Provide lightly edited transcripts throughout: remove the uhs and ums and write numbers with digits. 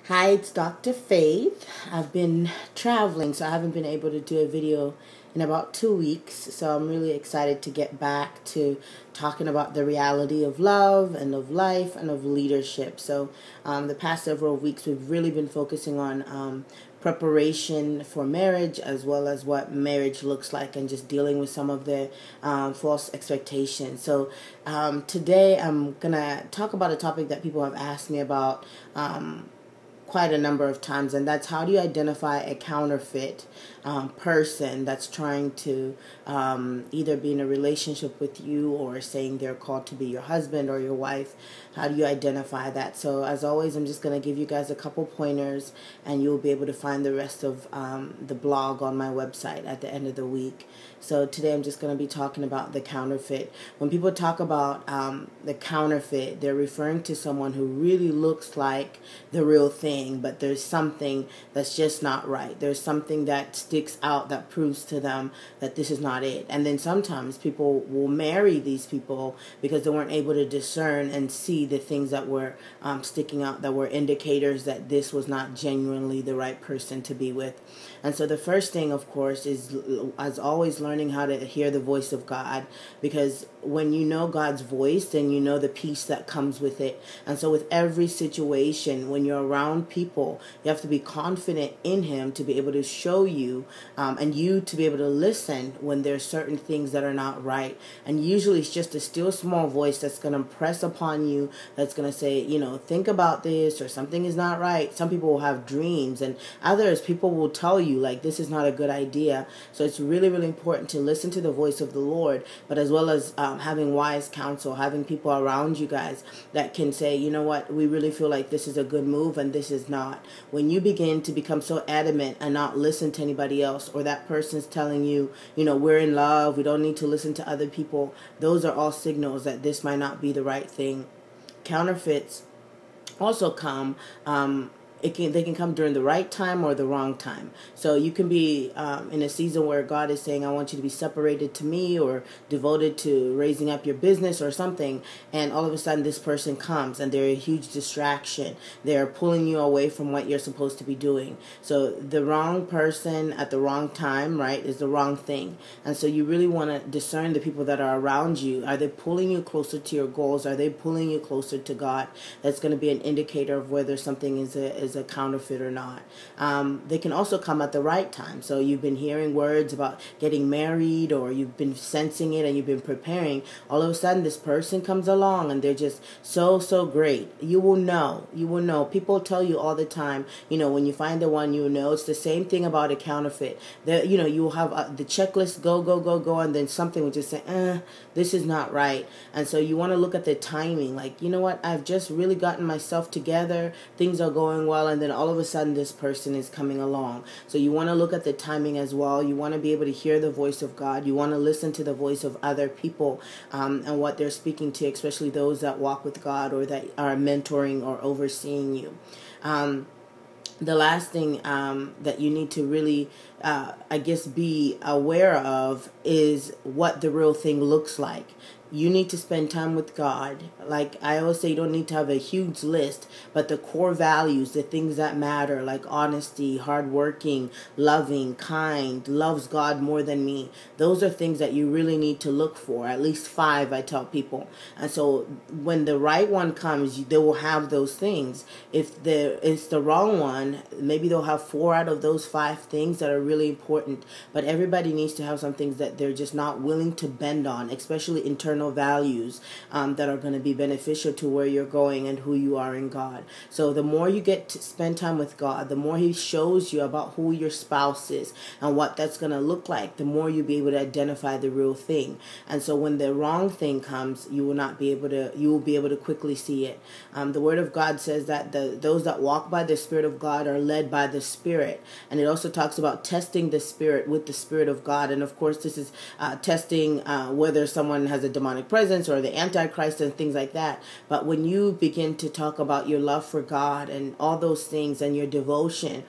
Hi, it's Dr. Faith. I've been traveling, so I haven't been able to do a video in about 2 weeks. So I'm really excited to get back to talking about the reality of love and of life and of leadership. So the past several weeks, we've really been focusing on preparation for marriage, as well as what marriage looks like, and just dealing with some of the false expectations. So today I'm going to talk about a topic that people have asked me about quite a number of times, and that's how do you identify a counterfeit person that's trying to either be in a relationship with you or saying they're called to be your husband or your wife. How do you identify that? So as always, I'm just going to give you guys a couple pointers, and you'll be able to find the rest of the blog on my website at the end of the week. So today I'm just going to be talking about the counterfeit. When people talk about the counterfeit, they're referring to someone who really looks like the real thing, but there's something that's just not right. There's something that sticks out that proves to them that this is not it. And then sometimes people will marry these people because they weren't able to discern and see the things that were sticking out, that were indicators that this was not genuinely the right person to be with. And so the first thing, of course, is, as always, learning how to hear the voice of God, because when you know God's voice, then you know the peace that comes with it. And so with every situation, when you're around people, you have to be confident in Him to be able to show you and you to be able to listen when there's certain things that are not right. And usually it's just a still small voice that's going to press upon you, that's going to say, think about this, or something is not right. Some people will have dreams, and others, people will tell you, like, this is not a good idea. So it's really, really important to listen to the voice of the Lord, but as well as having wise counsel, having people around you guys that can say, you know what, we really feel like this is a good move and this is not. When you begin to become so adamant and not listen to anybody else, or that person's telling you, we're in love, we don't need to listen to other people, those are all signals that this might not be the right thing. Counterfeits also come they can come during the right time or the wrong time. So you can be in a season where God is saying, I want you to be separated to me, or devoted to raising up your business or something, and all of a sudden this person comes and they're a huge distraction. They're pulling you away from what you're supposed to be doing. So the wrong person at the wrong time, right, is the wrong thing. And so you really want to discern the people that are around you. Are they pulling you closer to your goals? Are they pulling you closer to God? That's going to be an indicator of whether something is a counterfeit or not. They can also come at the right time. So you've been hearing words about getting married, or you've been sensing it and you've been preparing. All of a sudden this person comes along and they're just so great. You will know. People tell you all the time, when you find the one, it's the same thing about a counterfeit. You will have the checklist go, and then something will just say, this is not right. And so you want to look at the timing, like, I've just really gotten myself together, things are going well, and then all of a sudden this person is coming along. So you want to look at the timing as well. You want to be able to hear the voice of God. You want to listen to the voice of other people and what they're speaking to, especially those that walk with God or that are mentoring or overseeing you. The last thing that you need to really, be aware of is what the real thing looks like. You need to spend time with God. Like I always say, you don't need to have a huge list, but the core values, the things that matter, like honesty, hardworking, loving, kind, loves God more than me. Those are things that you really need to look for. At least 5, I tell people. And so when the right one comes, they will have those things. If it's the wrong one, maybe they'll have 4 out of those 5 things that are really important. But everybody needs to have some things that they're just not willing to bend on, especially internal values that are going to be beneficial to where you're going and who you are in God. So the more you get to spend time with God, the more He shows you about who your spouse is and what that's going to look like, the more you'll be able to identify the real thing. And so when the wrong thing comes, you will be able to quickly see it. The Word of God says that those that walk by the Spirit of God are led by the Spirit. And it also talks about testing the Spirit with the Spirit of God. And of course, this is testing whether someone has a demonic presence or the Antichrist and things like that. But when you begin to talk about your love for God and all those things and your devotion,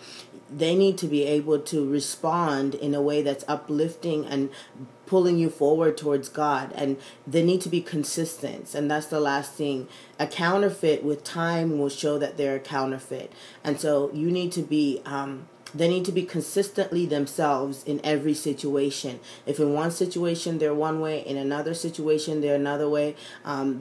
they need to be able to respond in a way that's uplifting and pulling you forward towards God, and they need to be consistent. And that's the last thing. A counterfeit with time will show that they're a counterfeit. And so you need to be they need to be consistently themselves in every situation. If in one situation they're one way, in another situation they're another way,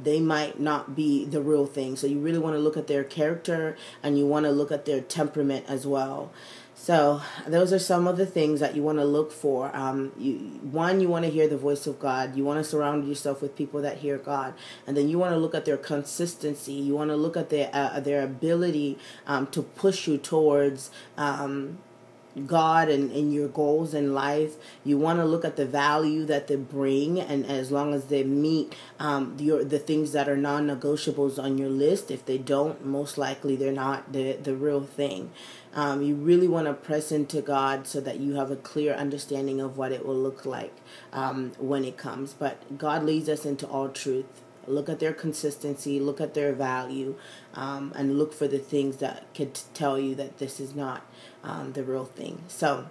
they might not be the real thing. So you really want to look at their character, and you want to look at their temperament as well. So those are some of the things that you want to look for. You want to hear the voice of God. You want to surround yourself with people that hear God. And then you want to look at their consistency. You want to look at their ability to push you towards God and your goals in life. You want to look at the value that they bring, and as long as they meet the things that are non-negotiables on your list. If they don't, most likely they're not the real thing. You really want to press into God so that you have a clear understanding of what it will look like when it comes. But God leads us into all truth. Look at their consistency, look at their value, and look for the things that could tell you that this is not the real thing. So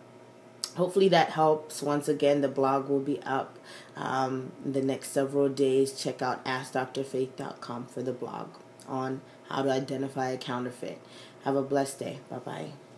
hopefully that helps. Once again, the blog will be up in the next several days. Check out AskDrFaith.com for the blog on how to identify a counterfeit. Have a blessed day. Bye-bye.